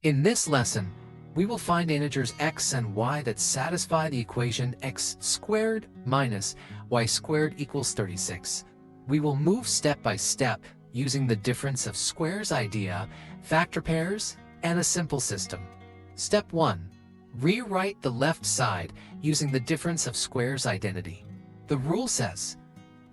In this lesson, we will find integers x and y that satisfy the equation x squared minus y squared equals 36. We will move step by step using the difference of squares idea, factor pairs, and a simple system. Step 1. Rewrite the left side using the difference of squares identity. The rule says,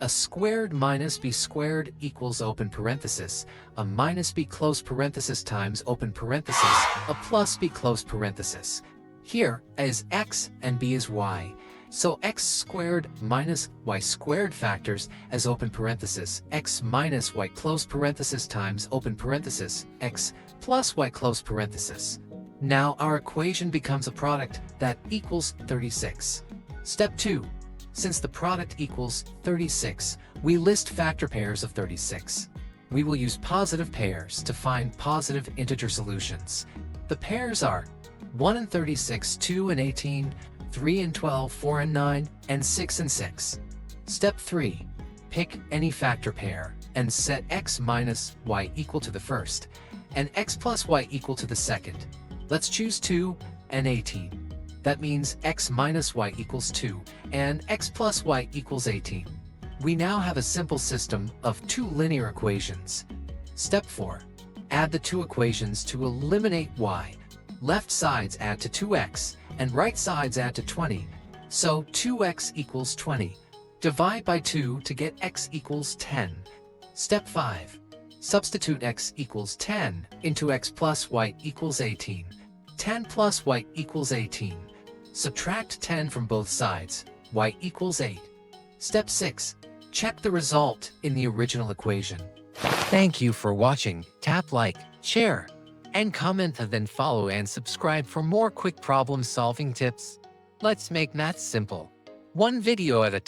a squared minus b squared equals open parenthesis, a minus b close parenthesis times open parenthesis, a plus b close parenthesis. Here, a is x and b is y. So x squared minus y squared factors as open parenthesis, x minus y close parenthesis times open parenthesis, x plus y close parenthesis. Now our equation becomes a product that equals 36. Step 2. Since the product equals 36, we list factor pairs of 36. We will use positive pairs to find positive integer solutions. The pairs are 1 and 36, 2 and 18, 3 and 12, 4 and 9, and 6 and 6. Step 3. Pick any factor pair and set x minus y equal to the first, and x plus y equal to the second. Let's choose 2 and 18. That means x minus y equals 2, and x plus y equals 18. We now have a simple system of two linear equations. Step 4. Add the two equations to eliminate y. Left sides add to 2x, and right sides add to 20. So 2x equals 20. Divide by 2 to get x equals 10. Step 5. Substitute x equals 10 into x plus y equals 18. 10 plus y equals 18. Subtract 10 from both sides, y equals 8. Step 6. Check the result in the original equation. Thank you for watching. Tap like, share, and comment, and then follow and subscribe for more quick problem solving tips. Let's make math simple. One video at a time.